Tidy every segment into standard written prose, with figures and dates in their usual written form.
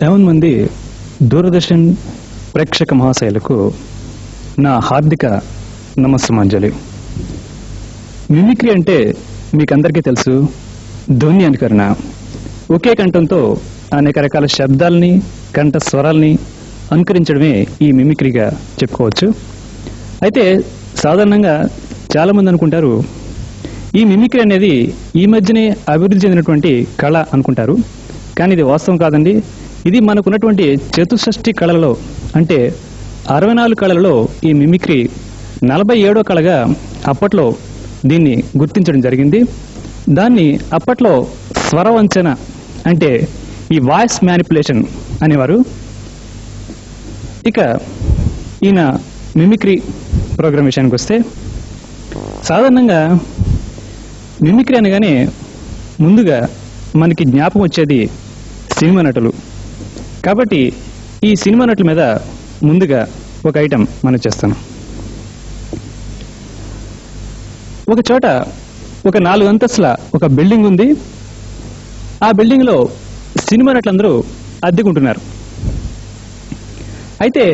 యావన్ మంది దూరదర్శన్ ప్రేక్షక మహాశయులకు నా హార్దిక నమస్సుమాంజలి. మిమిక్రీ అంటే మీకందరికీ తెలుసు, ధ్వని అనుకరణ. ఒకే కంఠంతో అనేక రకాల శబ్దాలని, కంఠ స్వరాల్ని అనుకరించడమే ఈ మిమిక్రీగా చెప్పుకోవచ్చు. అయితే సాధారణంగా చాలామంది అనుకుంటారు ఈ మిమిక్రీ అనేది ఈ మధ్యనే అభివృద్ధి చెందినటువంటి కళ అనుకుంటారు. కానీ ఇది వాస్తవం కాదండి. ఇది మనకున్నటువంటి చతుషష్ఠి కళలలో, అంటే 64 కళలలో ఈ మిమిక్రీ 47వ కళగా అప్పట్లో దీన్ని గుర్తించడం జరిగింది. దాన్ని అప్పట్లో స్వరవంచన, అంటే ఈ వాయిస్ మ్యానిపులేషన్ అనేవారు. ఇక ఈయన మిమిక్రీ ప్రోగ్రామ్ విషయానికి వస్తే, సాధారణంగా మిమిక్రీ అనగానే ముందుగా మనకి జ్ఞాపకం వచ్చేది సినిమా నటులు. కాబట్టి ఈ సినిమా నటుల మీద ముందుగా ఒక ఐటెం మనం చేస్తాను. ఒక చోట ఒక 4 అంతస్తుల ఒక బిల్డింగ్ ఉంది. ఆ బిల్డింగ్లో సినిమా నటులందరూ అద్దెకుంటున్నారు. అయితే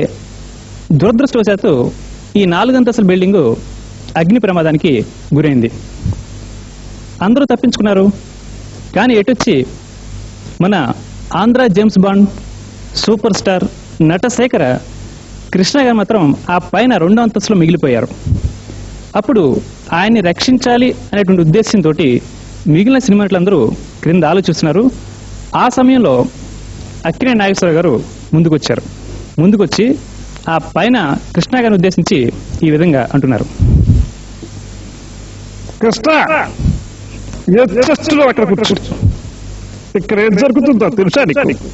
దురదృష్టవశాత్తు ఈ 4 అంతస్తుల బిల్డింగు అగ్ని ప్రమాదానికి గురైంది. అందరూ తప్పించుకున్నారు. కానీ ఎటొచ్చి మన Andhra James bond super star Natasekhara Krishna గారు మాత్రం ఆ పైన 2వ అంతస్తులో మిగిలిపోయారు. అప్పుడు ఆయన్ని రక్షించాలి అనేటువంటి ఉద్దేశంతో మిగిలిన సినిమా నటులందరూ క్రింద ఆలోచిస్తున్నారు. ఆ సమయంలో అక్కినేని నాగేశ్వరరావు గారు ముందుకొచ్చి ఆ పైన కృష్ణ గారిని ఉద్దేశించి ఈ విధంగా అంటున్నారు. కృష్ణ, అక్కడ కూర్చో. ఇక్కడ ఏం జరుగుతుందో తెలుసా నీకు?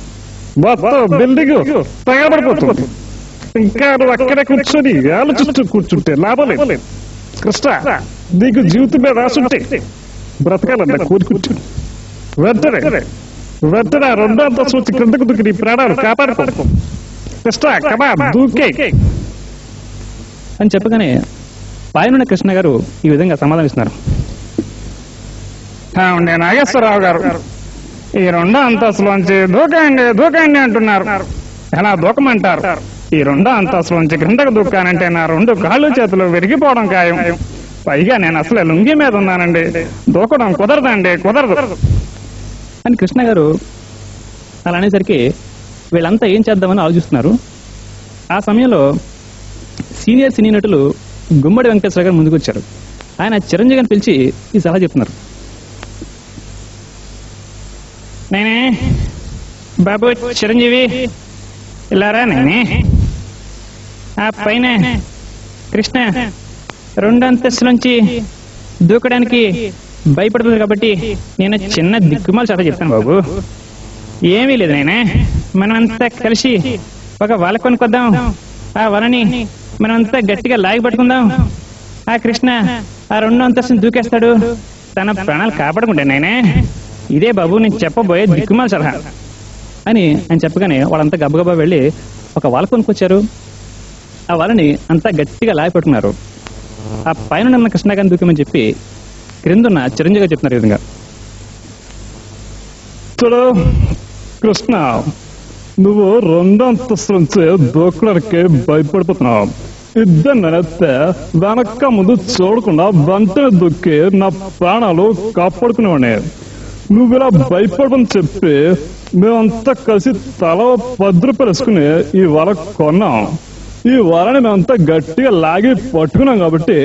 మొత్తం బిల్డింగ్ తగబడిపోతుంది. ఇంకా నువ్వు అక్కడే కూర్చొని ఆలోచిస్తూ కూర్చుంటే లాభం లేదు. కృష్ణ, నీకు జీవితం మీద రాసుంటే బ్రతకాలన్న కూర్చుంటు వెంటనే 2వ అంతస్తు వచ్చి క్రిందకు దూకి నీ ప్రాణాలు కాపాడుకో. కృష్ణ, కమా దూకే అని చెప్పగానే పైన కృష్ణ గారు ఈ విధంగా సమాధానిస్తున్నారు. నేను నాగేశ్వరరావు గారు, ఈ 2వ అంతస్తులోంచి దూకండి అంటున్నారు. ఎలా దూకమంటారు? ఈ 2వ అంతస్తులోంచి క్రిందకు దూకానంటే నా 2 కాళ్ళు చేతులు విరిగిపోవడం ఖాయం. పైగా నేను అసలు లుంగి మీద ఉన్నానండి. దూకడం కుదరదు అని కృష్ణ గారు అలా అనేసరికి వీళ్ళంతా ఏం చేద్దామని ఆలోచిస్తున్నారు. ఆ సమయంలో సీనియర్ సినీ నటులు గుమ్మడి వెంకటేశ్వర గారు ముందుకు వచ్చారు. ఆయన చిరంజీవి గారిని పిలిచి ఈ సలహా చెప్తున్నారు. నేనే బాబు చిరంజీవి, ఇలారా. నేనే ఆ పైన కృష్ణ 2వ అంతస్తులోంచి దూకడానికి భయపడుతుంది కాబట్టి నేను చిన్న దిక్కుమాల సలహా చెప్తాను బాబు. ఏమీ లేదు నేనే, మనమంతా కలిసి ఒక వల కొనుక్కొద్దాం. ఆ వలని మనమంతా గట్టిగా లాగి పట్టుకుందాం. ఆ కృష్ణ ఆ 2వ అంతస్తుని దూకేస్తాడు, తన ప్రాణాలు కాపాడుకుంటా. నేనే ఇదే బాబు నేను చెప్పబోయే దిక్కుమాల సలహా అని ఆయన చెప్పగానే వాళ్ళంతా గబగబా వెళ్ళి ఒక వల కొనుక్కొచ్చారు. ఆ వలని అంతా గట్టిగా లాగి పట్టుకున్నారు. ఆ పైన ఉన్న కృష్ణ గారిని దూకమని చెప్పి క్రిందున్న చిరంజీవి గారు చెప్తున్నారు. ఈ విధంగా, చూడు కృష్ణ, నువ్వు 2వ అంతస్తు నుంచి దూకడానికి భయపడిపోతున్నావు. ఇద్దరు నేనైతే వెనక్క ముందు చూడకుండా వెంటనే దూకి నా ప్రాణాలు కాపాడుకునేవాడిని. నువ్వు ఇలా భయపడమని చెప్పి మేమంతా కలిసి తల 10 రూపాయలు వేసుకుని ఈ వల కొన్నాం. ఈ వలని మేమంతా గట్టిగా లాగి పట్టుకున్నాం. కాబట్టి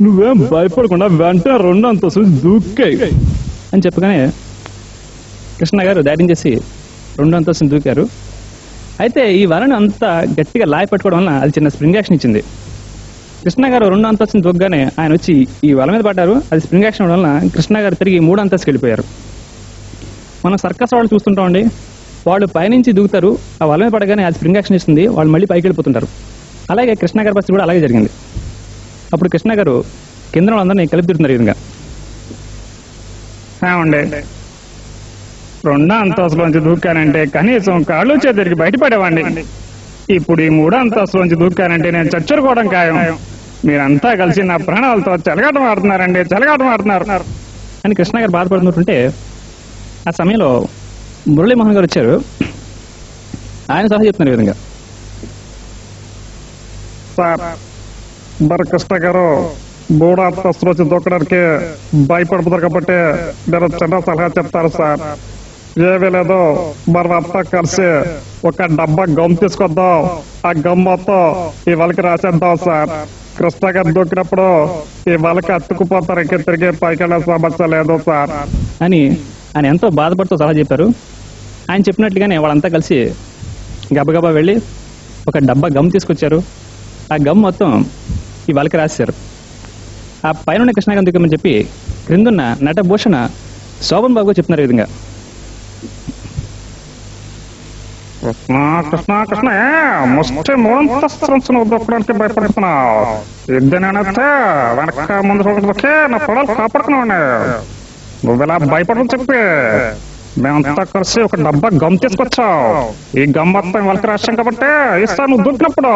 నువ్వేం భయపడకుండా వెంటనే 2వ అంతస్తు దూకే అని చెప్పగానే కృష్ణ గారు ధైర్యం చేసి 2వ అంతస్తుని దూకారు. అయితే ఈ వలను అంతా గట్టిగా లాగి పట్టుకోవడం వల్ల అది చిన్న స్ప్రింగ్ యాక్షన్ ఇచ్చింది. కృష్ణ గారు 2వ అంతస్తుని దూకగానే ఆయన వచ్చి ఈ వల మీద పడ్డారు. అది స్ప్రింగ్ యాక్షన్ అవడం వల్ల కృష్ణ గారు తిరిగి 3వ అంతస్తుకి వెళ్ళిపోయారు. మనం సర్కస్ వాళ్ళు చూస్తుంటామండి, వాళ్ళు పైనుంచి దూకుతారు, ఆ వల మీద పడగానే అది స్ప్రింగ్ యాక్షన్ ఇస్తుంది, వాళ్ళు మళ్ళీ పైకి వెళ్ళిపోతుంటారు. అలాగే కృష్ణ గారి పరిస్థితి కూడా అలాగే జరిగింది. అప్పుడు కృష్ణ గారు కింద వాళ్ళందరినీ కలిపి తిరుగుతున్నారు. ఈ విధంగా, ఉండే 2వ అంతస్తులోంచి దూకానంటే కనీసం కాళ్ళు చేతికి బయటపడేవాడిని. ఇప్పుడు ఈ 3వ అంతస్తులోంచి దూకానంటే నేను చచ్చుకోవడం ఖాయం. మీరంతా కలిసి నా ప్రాణాలతో చెలగాటం ఆడుతున్నారు అని కృష్ణ గారు బాధపడుతుంటే ఆ సమయంలో మురళీమోహన్ గారు వచ్చారు. ఆయన సలహా చెప్తున్నారు ఈ విధంగా. సార్ మరి కృష్ణ గారు 3వ అంతస్తులో వచ్చి దూకడానికి భయపడుతున్నారు కాబట్టి నేను చిన్న సలహా చెప్తాను సార్. ఏమీ లేదు, మనం అంతా కలిసి ఒక డబ్బా గమ్ తీసుకొద్దాం. ఆ గమ్ మొత్తం ఈ వలకి రాసేద్దాం సార్. కృష్ణ గారు దూకినప్పుడు ఈ వలకి అతుక్కుపోతారు, ఇంక తిరిగి పైకి వెళ్ళే సమస్య లేదు సార్ అని ఆయన ఎంతో బాధపడుతూ సలహా చెప్పారు. ఆయన చెప్పినట్లుగానే వాళ్ళంతా కలిసి గబగబా వెళ్ళి ఒక డబ్బా గమ్ తీసుకొచ్చారు. ఆ గమ్ మొత్తం ఈ వలకి రాశారు. ఆ పైన కృష్ణాగం దిక్కమని చెప్పి క్రిందున్న నటభూషణ శోభన్ బాబు చెప్తున్నారు ఈ విధంగా. కృష్ణ కృష్ణ కృష్ణ ముష్టి 3వ అంతస్తు దొక్కడానికి భయపడుతున్నావు. ఇద్దనేనైతే వెనక ముందు చూడకే నా పొడలు కాపాడుకున్నావు. నువ్వు ఇలా భయపడడం చెప్పి మేమంతా కలిసి ఒక డబ్బా గమ్ తీసుకొచ్చావు. ఈ గమ్ మొత్తం వలకి రాశాం కాబట్టి ఈసారి నువ్వు దూకినప్పుడు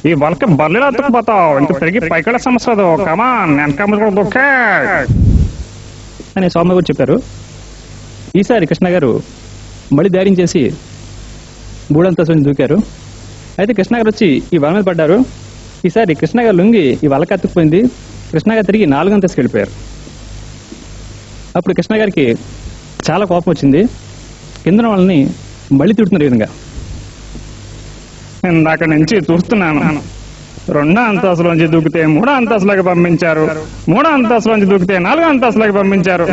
ఈ వలకి బల్లిలో అతుక్కుపోతావు, ఇంక తిరిగి పైకెళ్ళే సమస్య లేదు. కమాన్ వెనక ముందు కూడా దూకే అని స్వామి గారు చెప్పారు. ఈసారి కృష్ణ గారు మళ్ళీ ధైర్యం చేసి 3వ అంతస్తు నుంచి దూకారు. అయితే కృష్ణ గారు వచ్చి ఈ వల మీద పడ్డారు. ఈసారి కృష్ణ గారు లొంగి ఈ వలకి అతుక్కుపోయింది. కృష్ణ గారు తిరిగి 4వ అంతస్తుకి వెళ్ళిపోయారు. అప్పుడు కృష్ణ గారికి చాలా కోపం వచ్చింది. కింద వాళ్ళని మళ్ళీ తిడుతున్నారు ఈ విధంగా. ఇందాక నుంచి చూస్తున్నాను, 2వ అంతస్తులోంచి దూకితే 3వ అంతస్తులోకి పంపించారు, 3వ అంతస్తులోంచి దూకితే 4వ అంతస్తులోకి పంపించారు.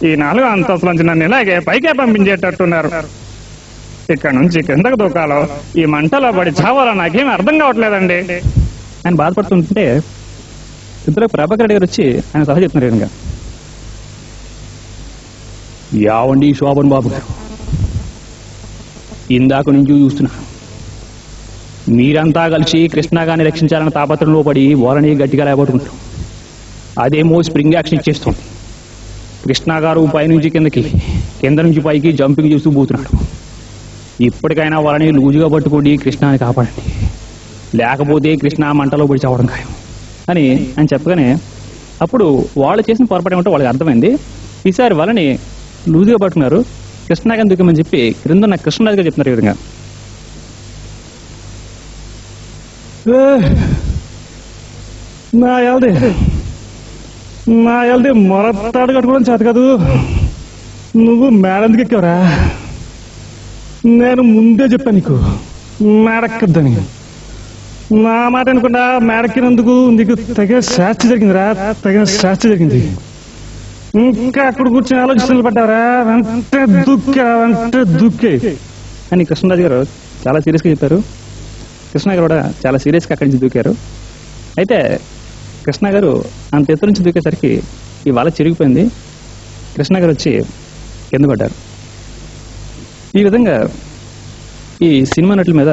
ఈ 4వ అంతస్తులోంచి నన్ను ఇలాగే పైకే పంపించేటట్టున్నారు. ఇక్కడ నుంచి కిందకు దూకాలో ఈ మంటలో పడి చావాలో నాకేం అర్థం కావట్లేదండి. ఆయన బాధపడుతుంటే ఇంతలో ప్రభాకర్ రెడ్డి గారు వచ్చి ఆయన సలహా చెప్తున్నారు ఈ విధంగా. యావండి శోభన్ బాబు గారు, ఇందాక నుంచి చూస్తున్నా మీరంతా కలిసి కృష్ణాగాన్ని రక్షించాలని తాపత్రంలో పడి వాళ్ళని గట్టిగా లేబట్టుకుంటారు. అదేమో స్ప్రింగ్ యాక్షన్ ఇచ్చేస్తుంది. కృష్ణ గారు పైనుంచి కిందకి, కింద నుంచి పైకి జంపింగ్ చేస్తూ పోతున్నాడు. ఇప్పటికైనా వాళ్ళని లూజుగా పట్టుకోండి, కృష్ణాని కాపాడండి, లేకపోతే కృష్ణ మంటలో పడి చావడం ఖాయం అని ఆయన చెప్పగానే అప్పుడు వాళ్ళు చేసిన పొరపాటు ఏమంటే వాళ్ళకి అర్థమైంది. ఈసారి వాళ్ళని లూజుగా పట్టుకున్నారు. కృష్ణాగాన్ని దుఃఖమని చెప్పి క్రిందున్న కృష్ణరాజు గారు చెప్తున్నారు ఈ విధంగా. నా ఎల్ది మొరతాడు కట్టుకోవడం చేత కాదు. నువ్వు మేడందుకు ఎక్కావురా. నేను ముందే చెప్పాను నీకు మేడక్కద్దని. నా మాట అనుకుండా మేడక్కినందుకు నీకు తగిన శాస్తి జరిగిందిరా, తగిన శాస్తి జరిగింది. ఇంకా అక్కడ కూర్చొని ఆలోచనలు పడ్డారా, వెంటనే దుక్కే అని కృష్ణరాజు గారు చాలా సీరియస్గా చెప్పారు. కృష్ణ గారు కూడా చాలా సీరియస్గా అక్కడి నుంచి దూకారు. అయితే కృష్ణ గారు అంత ఎత్తు నుంచి దూకేసరికి ఈ వల చిరిగిపోయింది. కృష్ణ గారు వచ్చి కింద పడ్డారు. ఈ విధంగా ఈ సినిమా నటుల మీద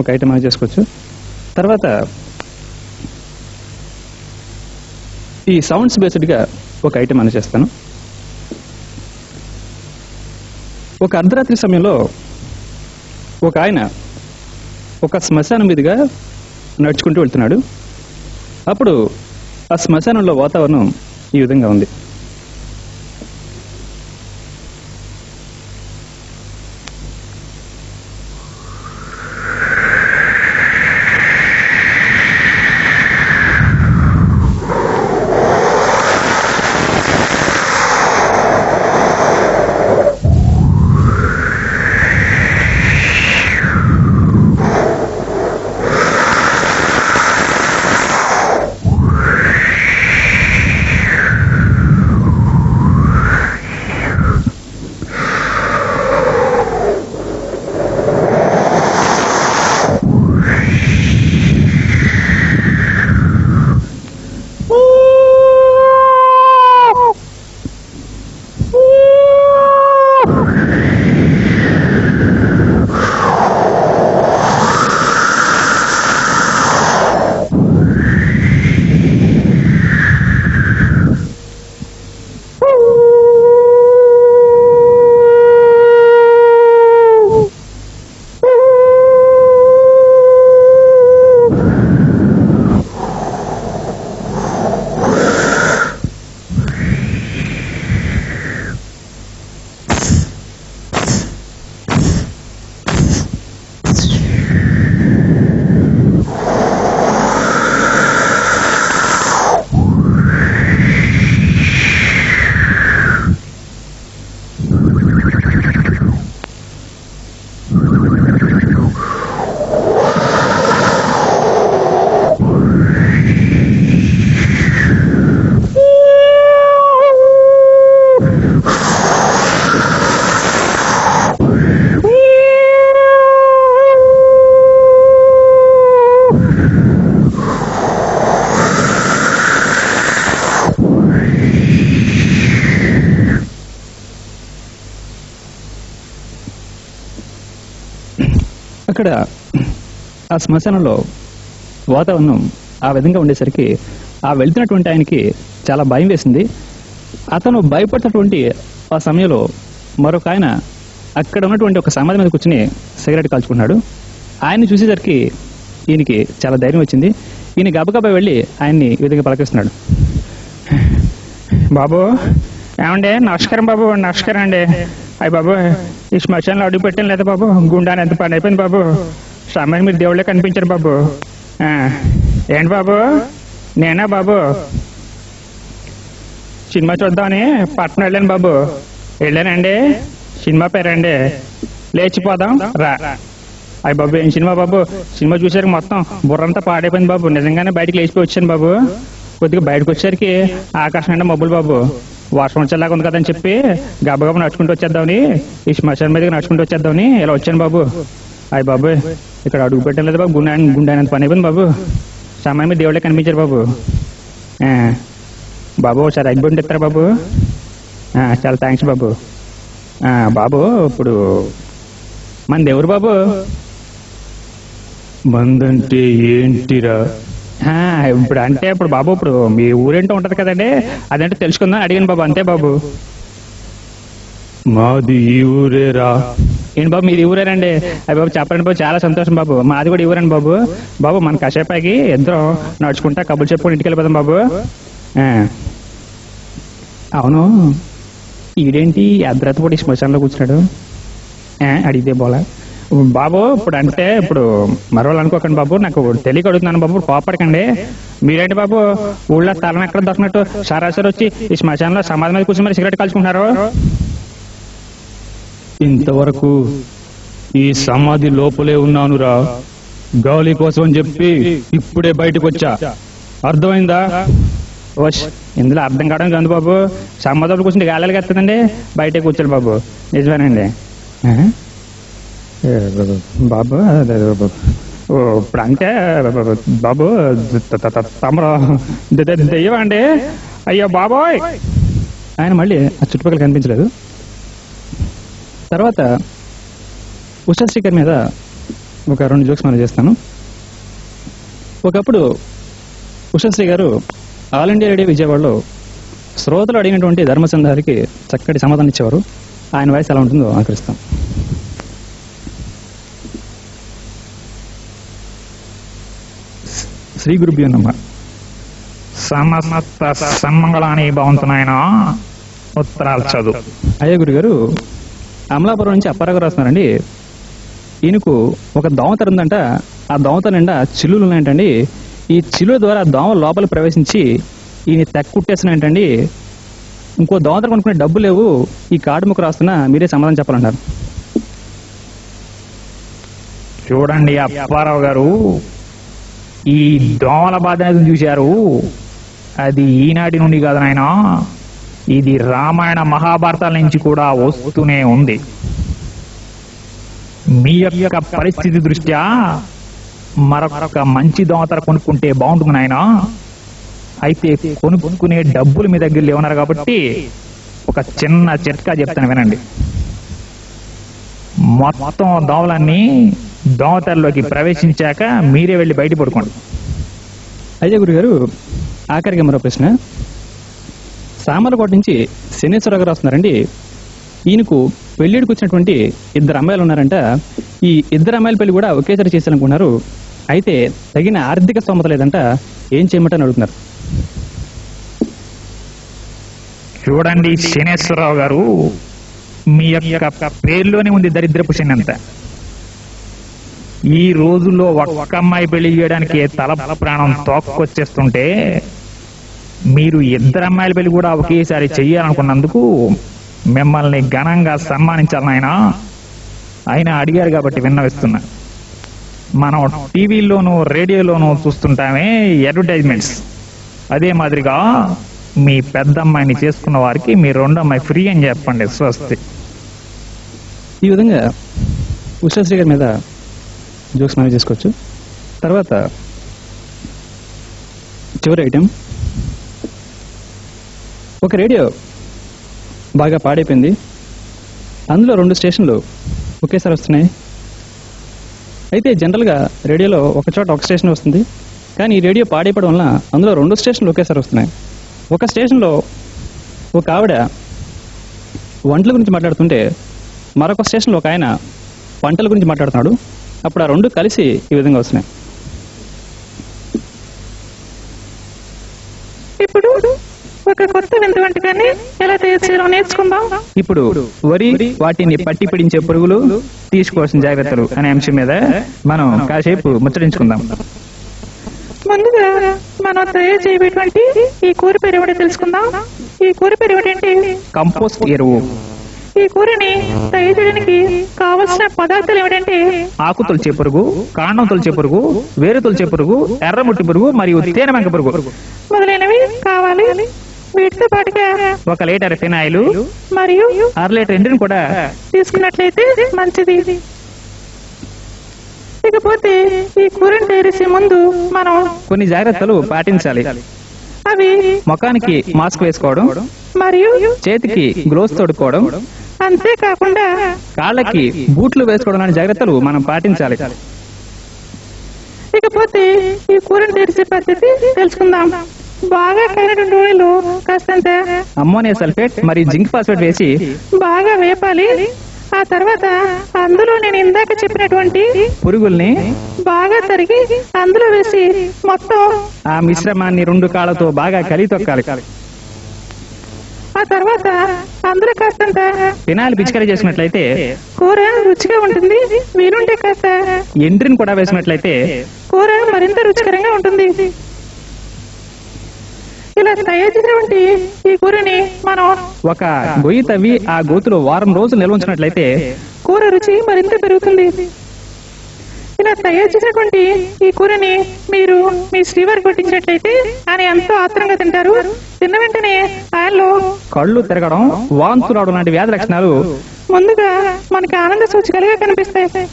ఒక ఐటమ్ అనేది చేసుకోవచ్చు. తర్వాత ఈ సౌండ్స్ బేస్డ్గా ఒక ఐటమ్ అని చేస్తాను. ఒక అర్ధరాత్రి సమయంలో ఒక ఆయన ఒక శ్మశానం మీదుగా నడుచుకుంటూ వెళ్తున్నాడు. అప్పుడు ఆ శ్మశానంలో వాతావరణం ఈ విధంగా ఉంది. ఆ శ్మశానంలో వాతావరణం ఆ విధంగా ఉండేసరికి ఆ వెళ్తున్నటువంటి ఆయనకి చాలా భయం వేసింది. అతను భయపడుతున్నటువంటి ఆ సమయంలో మరొక ఆయన అక్కడ ఉన్నటువంటి ఒక సమాధి మీద కూర్చుని సిగరెట్ కాల్చుకున్నాడు. ఆయన్ని చూసేసరికి ఈయనకి చాలా ధైర్యం వచ్చింది. ఈయన గబగబా వెళ్ళి ఆయన్ని ఈ విధంగా పలకరిస్తున్నాడు. బాబు ఏమండి, నమస్కారం బాబు, నమస్కారం అండి. అయ్యి బాబు, ఈ శ్మశానంలో అడుగు పెట్టాను లేదా బాబు, గుండాన్ని ఎంత పని అయిపోయింది బాబు. సమయం మీరు దేవుళ్ళే కనిపించారు బాబు. ఏంటి బాబు, నేనా బాబు సినిమా చూద్దామని పట్టణం వెళ్ళాను బాబు. వెళ్ళానండి, సినిమా పేరండి లేచిపోదాం రా. అయ్యి బాబు, ఏం సినిమా బాబు, సినిమా చూసారు మొత్తం బుర్రంతా పాడైపోయింది బాబు. నిజంగానే బయటకు లేచిపోయి వచ్చాను బాబు. కొద్దిగా బయటకు వచ్చేసరికి ఆకాశం అంటే మబ్బులు బాబు, వర్షం వచ్చేలాగా ఉంది కదని చెప్పి గబగబా నడుచుకుంటూ వచ్చేద్దామని, ఈ శ్మశానం మీదకి నడుచుకుంటూ వచ్చేద్దామని ఇలా వచ్చాను బాబు. అయ్యి బాబు, ఇక్కడ అడుగు పెట్టాను లేదా బాబు, గుండెనంత పని అయిపోయింది బాబు. సమయం మీద దేవుళ్ళే కనిపించారు బాబు. బాబు ఒకసారి ఎగ్ బొండి ఇస్తారా బాబు? చాలా థ్యాంక్స్ బాబు. బాబు ఇప్పుడు మన దేవుడు బాబు. మందంటే ఏంటిరా? ఇప్పుడు అంటే ఇప్పుడు బాబు, ఇప్పుడు మీ ఊరేంటో ఉంటది కదండి, అదంటే తెలుసుకుందాం అడిగాను బాబు, అంతే బాబు. మాది ఈ ఊరేరా. ఏంటి బాబు మీది ఊరేనండి? అయ్యి బాబు చెప్పండి బాబు, చాలా సంతోషం బాబు. మాది కూడా ఈ ఊరండి బాబు. బాబు మన కాసేపాకి ఇద్దరం నడుచుకుంటా కబుర్లు చెప్పుకొని ఇంటికి వెళ్ళిపోదాం బాబు. అవును, ఈడేంటి అర్ధరాత్రి శ్మశానంలో కూర్చున్నాడు? అడిగితే బోలా బాబు. ఇప్పుడు అంటే ఇప్పుడు మరోళ్ళు అనుకోకండి బాబు, నాకు తెలియక అడుగుతున్నాను బాబు, కోపడకండి. మీరేంటి బాబు ఊళ్ళో స్థలం ఎక్కడ దొరికినట్టు సరాసరి వచ్చి ఈ శ్మశానంలో సమాధి మీద కూర్చొని మరి సిగరెట్ కాల్చుకుంటున్నారు? ఇంతవరకు ఈ సమాధి లోపలే ఉన్నానురా. గాలి కోసం అని చెప్పి ఇప్పుడే బయటకు వచ్చా. అర్థమైందా? ఇందులో అర్థం కావడానికి ఉంది బాబు. సమాధులు కూర్చుంటే గాలికి వస్తుందండి, బయటే కూర్చోండి బాబు. నిజమేనండి బాబు. ఇప్పుడు అంటే బాబు తమరు దెయ్యం అండి? అయ్యో బాబోయ్. ఆయన మళ్ళీ ఆ చుట్టుపక్కల కనిపించలేదు. తర్వాత ఉషాశ్రీ గారి మీద ఒక 2 జోక్స్ మనం చేస్తాను. ఒకప్పుడు ఉషాశ్రీ గారు ఆల్ ఇండియా రేడియో విజయవాడలో శ్రోతలు అడిగినటువంటి ధర్మ సందేహాలకి చక్కటి సమాధానం ఇచ్చేవారు. ఆయన వయసు ఎలా ఉంటుందో ఆకరిస్తాం. శ్రీ గురుభ్యో నమః. సమస్త సన్మంగళాన్ని బాగుంటున్నాయన ఉత్తరాలు చదువు. అయ్యా గురుగారు, అమలాపురం నుంచి అప్పారావు రాస్తున్నారండి. ఈయనకు ఒక దోమతెర ఉందంట. ఆ దోమతెర నిండా చిల్లులు ఉన్నాయంటండి. ఈ చిల్లుల ద్వారా దోమ లోపల ప్రవేశించి ఈయన తెక్కుట్టేస్తున్నాయంటండి. ఇంకో దోమతెర కొనుక్కునే డబ్బు లేవు, ఈ కార్డు ముక్క రాస్తున్నా, మీరే సమాధానం చెప్పాలంటారు. చూడండి అప్పారావు గారు, ఈ దోమల బాధ అనేది చూశారు, అది ఈనాటి నుండి కాదు నాయన, ఇది రామాయణ మహాభారతాల నుంచి కూడా వస్తూనే ఉంది. మీ యొక్క పరిస్థితి దృష్ట్యా మరొక మంచి దోమతెర కొనుక్కుంటే బాగుంటుంది నాయన. అయితే కొనుక్కునే డబ్బులు మీ దగ్గర లేవున్నారు కాబట్టి ఒక చిన్న చిట్కా చెప్తాను వినండి. మొత్తం దోమలన్నీ దోమతెరలోకి ప్రవేశించాక మీరే వెళ్ళి బయట పడుకోండి. అయ్యా గురుగారు, ఆఖరిగా మరో ప్రశ్న. సామర్లకోట నుంచి శనేశ్వరరావు గారు వస్తున్నారండి. ఈయనకు పెళ్లిడికి వచ్చినటువంటి 2 అమ్మాయిలు ఉన్నారంట. ఈ 2 అమ్మాయిల పెళ్లి కూడా ఒకేసారి చేయాలనుకున్నారు. అయితే తగిన ఆర్థిక స్తోమత లేదంట. ఏం చేయమంటని అడుగుతున్నారు. చూడండి శనేశ్వరరావు గారు, మీ యొక్క పేరులోనే ఉంది దరిద్రపు శని అంత. ఈ రోజుల్లో ఒక్క అమ్మాయి పెళ్లి చేయడానికి తల ప్రాణం తోక్కొచ్చేస్తుంటే మీరు 2 అమ్మాయిల పెళ్లి కూడా ఒకేసారి చెయ్యాలనుకున్నందుకు మిమ్మల్ని ఘనంగా సన్మానించాలని ఆయన అడిగారు కాబట్టి విన్నవిస్తున్నా. మనం టీవీలోనూ రేడియోలోనూ చూస్తుంటామే అడ్వర్టైజ్మెంట్స్. అదే మాదిరిగా మీ పెద్ద అమ్మాయిని చేసుకున్న వారికి మీ 2వ అమ్మాయి ఫ్రీ అని చెప్పండి. స్వస్తి. ఈ విధంగా ఉషాశ్రీ గారి మీద జోక్స్ మేనేజ్ చేసుకోవచ్చు. తర్వాత చివరి ఐటెం, ఒక రేడియో బాగా పాడైపోయింది. అందులో 2 స్టేషన్లు ఒకేసారి వస్తున్నాయి. అయితే జనరల్గా రేడియోలో ఒక చోట ఒక స్టేషన్ వస్తుంది, కానీ ఈ రేడియో పాడైపోవడం వల్ల అందులో 2 స్టేషన్లు ఒకేసారి వస్తున్నాయి. ఒక స్టేషన్లో ఒక ఆవిడ వంటల గురించి మాట్లాడుతుంటే మరొక స్టేషన్లో ఒక ఆయన పంటల గురించి మాట్లాడుతున్నాడు. అప్పుడు ఆ 2 కలిసి ఈ విధంగా వస్తున్నాయి. ఇప్పుడు ఒక కొత్త వింత వంటకాన్ని ఎలా తయారు చేయాలో నేర్చుకుందాం. ఇప్పుడు వరి, వాటిని పట్టి పిడించే పురుగులు, తీసుకోవాల్సిన జాగ్రత్తలు అనే అంశం మీద మనం కాసేపు ముచ్చరించుకుందాం. ముందుగా మనం తయారు చేయబోయేటువంటి ఈ కూర పేరు ఏమిటో తెలుసుకుందాం. ఈ కూర పేరు ఏమిటంటే కంపోస్ట్ ఎరువు. ఈ కూరని తయారు చేయడానికి కావలసిన పదార్థాలు ఏమిటంటే ఆకు తొలిచే పురుగు, కాండం తొలిచే పురుగు, వేరు తొలిచే పురుగు, ఎర్రముట్టి పురుగు మరియు తేనెమంక పురుగు మొదలైనవి కావాలి. వీటితో పాటుగా 1 లీటర్ ఫినాయిల్ మరియు 1/2 లీటర్ ఎండుని కూడా తీసుకున్నట్లయితే మంచిది. ఇకపోతే ఈ కూరని తయారు చేసే ముందు మనం కొన్ని జాగ్రత్తలు పాటించాలి. అవి ముఖానికి మాస్క్ వేసుకోవడం, మరియు చేతికి గ్లోవ్స్ తొడుక్కోవడం, అంతేకాకుండా కాళ్ళకి బూట్లు వేసుకోవడం లాంటి జాగ్రత్తలు మనం పాటించాలి. ఇకపోతే ఈ కూరని తయారు చేసే పద్ధతి తెలుసుకుందాం. బాగా కాగిన నూనెలో కాస్తంత అమ్మోనియా సల్ఫేట్ మరియు జింక్ ఫాస్ఫేట్ వేసి బాగా వేపాలి. ఆ తర్వాత అందులో నేను ఇందాక చెప్పినటువంటి పురుగుల్ని బాగా తరిగి అందులో వేసి మొత్తం ఆ మిశ్రమాన్ని 2 కాళ్ళతో బాగా కలిగి తొక్కాలి. ఆ తర్వాత అందులో కాస్తంత ఫినాయిల్ పిచికారీ చేసినట్లయితే కూర రుచిగా ఉంటుంది. వీలుంటే కాస్త ఎండ్రిని కూడా వేసినట్లయితే కూర మరింత రుచికరంగా ఉంటుంది. ఇలా తయారు చేసినటువంటి ఈ కూరని మనం ఒక గొయ్యి తవ్వి ఆ గోతులో వారం రోజులు నిల్వ ఉంచినట్లయితే కూర రుచి మరింత పెరుగుతుంది. ఇలా తయారు చేసినటువంటి ఈ కూరని మీరు మీ శ్రీవారి కొట్టించినట్లయితే ఆయన ఎంతో ఆత్రంగా తింటారు. తిన్న వెంటనే ఆయనలో కళ్ళు తిరగడం, వాంతులు రావడం లాంటి వ్యాధి లక్షణాలు ముందుగా మనకి ఆనంద సూచికలుగా కనిపిస్తాయి.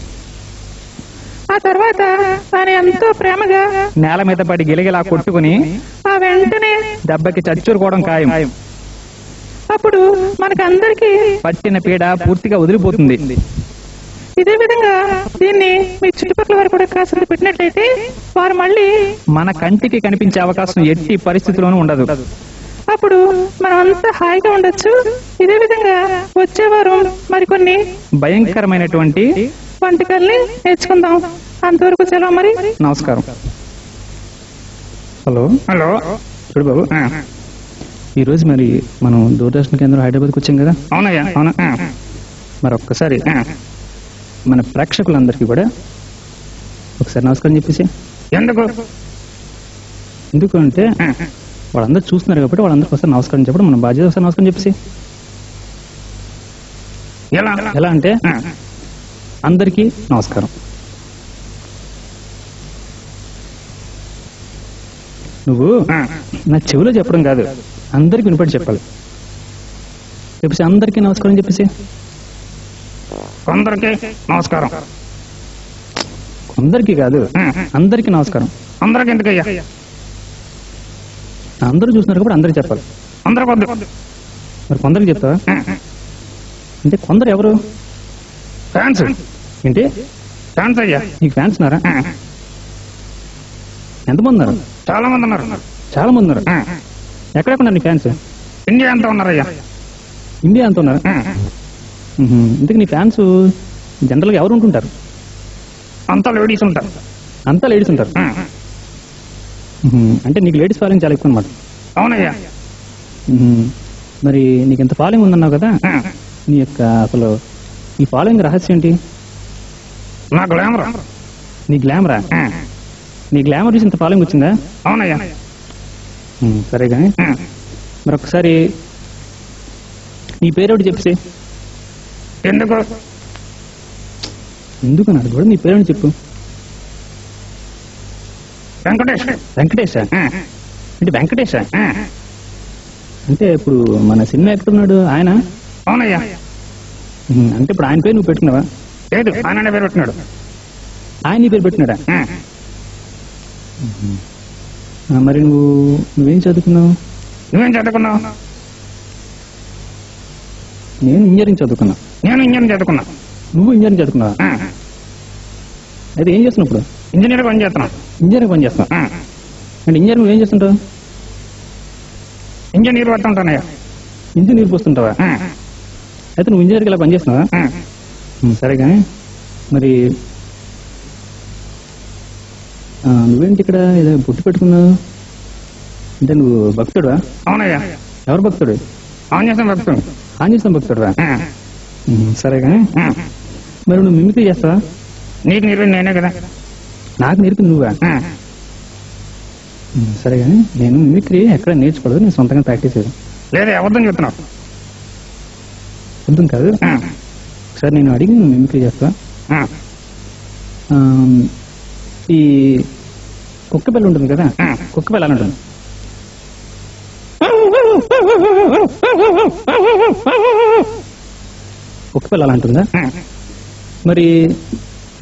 ఆ తర్వాత ఆయన ఎంతో ప్రేమగా నేల మీద పడి గిలగిలా కొట్టుకుని ఆ వెంటనే దెబ్బకి చచ్చూరుకోవడం ఖాయం. అప్పుడు మనకు అందరికీ పట్టిన పీడ పూర్తిగా వదిలిపోతుంది. ఇదే విధంగా దీన్ని మీ చుట్టుపక్కల వారు కూడా కాస్త పెట్టినట్లయితే వారు మళ్ళీ మన కంటికి కనిపించే అవకాశం ఎట్టి పరిస్థితిలోనూ ఉండదు. అప్పుడు మనం అంతా హాయిగా ఉండొచ్చు. ఇదే విధంగా వచ్చే వారం మరికొన్ని భయంకరమైనటువంటి వంటకాల్ని నేర్చుకుందాం. అంతవరకు సెలవు మరి. నమస్కారం. హలో హలో చూడు బాబు, ఈరోజు మరి మనం దూరదర్శన్ కేంద్రం హైదరాబాద్కి వచ్చాం కదా. అవునయ్యా. అవునా? మరి ఒక్కసారి మన ప్రేక్షకులందరికీ కూడా ఒకసారి నమస్కారం చెప్పేసి. ఎందుకు అంటే వాళ్ళందరూ చూస్తున్నారు కాబట్టి వాళ్ళందరికీ ఒకసారి నమస్కారం చెప్పడం మన బాధ్యత. ఒకసారి నమస్కారం చెప్పేసి. ఎలా అంటే అందరికీ నమస్కారం. నువ్వు నా చెవిలో చెప్పడం కాదు, అందరికి వినపడి చెప్పాలి. చెప్పేసి అందరికీ నమస్కారం చెప్పేసి. కొందరికి నమస్కారం. కొందరికి కాదు, అందరికీ నమస్కారం. అందరికి ఎందుకయ్యా? అందరూ చూస్తున్నారు కాబట్టి అందరికి చెప్పాలి. అందరికి వద్దు. మరి కొందరికి చెప్తావా? అంటే కొందరు ఎవరు? ఫ్యాన్స్. ఏంటి ఫ్యాన్స్ అయ్యా. నీకు ఫ్యాన్స్ ఉన్నారా? ఎంతమంది ఉన్నారు? చాలా మంది ఉన్నారు. చాలా మంది ఉన్నారు. ఎక్కడెక్కడ నీ ఫ్యాన్స్? ఇండియా అంతా ఉన్నారయ్యా. ఇండియా అంత ఉన్నారు. ఇందుకు నీ ఫ్యాన్స్ జనరల్గా ఎవరు ఉంటుంటారు? అంతా లేడీస్ ఉంటారు. అంతా లేడీస్ ఉంటారు. అంటే నీకు లేడీస్ ఫాలోయింగ్ చాలా ఎక్కువ అనమాట. అవునయ్యా. మరి నీకు ఎంత ఫాలోయింగ్ ఉందన్నావు కదా, నీ యొక్క అసలు ఈ ఫాలోయింగ్ రహస్యం ఏంటి? నా గ్లామర్. నీ గ్లామరా? నీ గ్లామర్ చూసి ఇంత ఫాలోయింగ్ వచ్చిందా? అవునయ్యా. సరే కానీ మరి ఒకసారి నీ పేరేమిటి చెప్పేసి. ఎందుకు? ఎందుకు నాకు కూడా నీ పేరేమిటి చెప్పు. వెంకటేష్. వెంకటేశా? అంటే వెంకటేశా అంటే ఇప్పుడు మన సినిమా ఎక్కడున్నాడు ఆయన? అవునయ్యా. అంటే ఇప్పుడు ఆయన పేరు నువ్వు పెట్టుకున్నావా? లేదు, ఆయన పేరు పెట్టినాడు. ఆయన నీ పేరు పెట్టినాడా? మరి నువ్వేం చదువుకున్నావు? నువ్వేం చదువుకున్నావు? నేను ఇంజనీరింగ్ చదువుకున్నా. నేను ఇంజనీరింగ్ చదువుకున్నా. నువ్వు ఇంజనీరింగ్ చదువుకున్నావా? అయితే ఏం చేస్తున్నావు ఇప్పుడు? ఇంజనీర్ పని చేస్తున్నాం. ఇంజనీరింగ్ పని చేస్తావు. ఆ, అంటే ఇంజనీరింగ్ ఏం చేస్తుంటావు? ఇంజనీర్ పడుతుంటానయ్యా. ఇంజనీర్ పోస్తుంటావా? ఆ, అయితే నువ్వు ఇంజనీర్కి ఇలా పని చేస్తున్నావా? ఆ, సరే కానీ మరి నువ్వేంటి ఇక్కడ ఏదో పుట్టి పెట్టుకున్నావు? అంటే నువ్వు భక్తుడువా? అవునయ్యా. ఎవరు భక్తుడు? ఆంజనేయ భక్తుడు. ఆంజనేయ భక్తుడువా? ఆ, సరే కానీ ఆ, మరి నువ్వు మిమిక్రీ చేస్తావా? నీకు నీరు నేనే కదా. నాకు నేర్పింది నువ్వా? ఆ, సరే కానీ నేను మిమిక్రీ ఎక్కడ నేర్చుకోలేదు, నేను సొంతంగా ప్రాక్టీస్ చేయాలి. లేదా అబద్ధం చెప్తున్నావు. అర్థం కాదు. ఆ, సరే నేను అడిగి నువ్వు మిమిక్రీ చేస్తావా? ఆ, ఆ, ఈ కుక్క పిల్ల ఉంటుంది కదా, ఆ. కుక్క పిల్ల ఎలా ఉంటుంది? కుక్క పిల్ల అలా ఉంటుందా? ఆ, మరి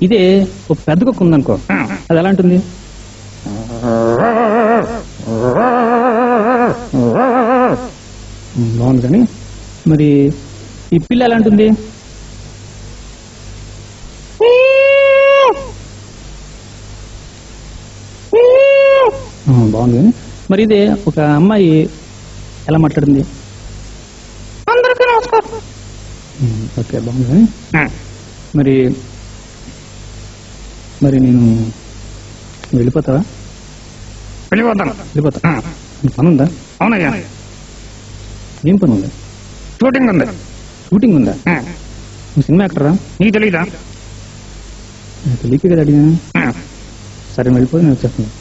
ఇదే ఒక పెద్ద కుక్క ఉందనుకో, ఆ. అది ఎలా ఉంటుంది? బాగుంది కానీ మరి ఈ పిల్ల ఎలా ఉంటుంది? బాగుంది కానీ మరి ఇదే ఒక అమ్మాయి ఎలా మాట్లాడింది? అందరికీ నమస్కారం. ఓకే బాగుంది కానీ ఆ, మరి మరి నేను వెళ్ళిపోతావా? వెళ్ళిపోతాను. వెళ్ళిపోతా. ఆ, నీకు పని ఉందా? అవునయ్యా. ఏం పని ఉంది? షూటింగ్ ఉంది. షూటింగ్ ఉందా? ఆ, నువ్వు సినిమా యాక్టరా? నీకు తెలీదా? తెలియకే కదా అడిగాను. ఆ, సరే వెళ్ళిపోయి నేను వచ్చేస్తాను.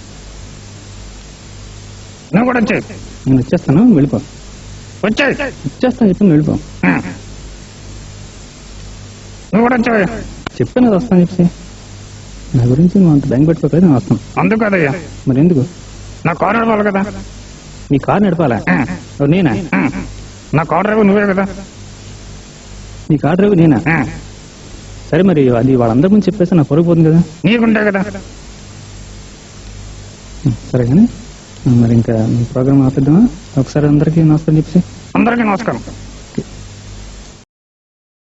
నువ్వు కూడా వచ్చాయి. నేను వచ్చేస్తాను, వెళ్ళిపో. వచ్చాయి. వచ్చేస్తాను చెప్పి వెళ్ళిపో. నువ్వు కూడా వచ్చావయ్యా. చెప్పాను కదా వస్తాను చెప్పి. నా గురించి నువ్వు అంత బ్యాంక్ పెట్టుకోలేదు, నేను వస్తాను. అందుకు కదయ్యా, మరి ఎందుకు? నా కారు నడపాలి కదా. నీ కారు నడపాలా? ఆ, ఎవరు నేనా? ఆ, నా కారు డ్రైవర్ నువ్వే కదా. నీ కారు డ్రైవర్ నేనా? ఆ, సరే మరి అది వాళ్ళందరి ముందు చెప్పేస్తే నాకు పొరుగు పోతుంది కదా. నీకుంటే కదా. సరే కానీ మరి ఇంకా ప్రోగ్రామ్ ఆపేద్దామా? ఒకసారి అందరికీ నమస్కారం చెప్పి. అందరికీ నమస్కారం.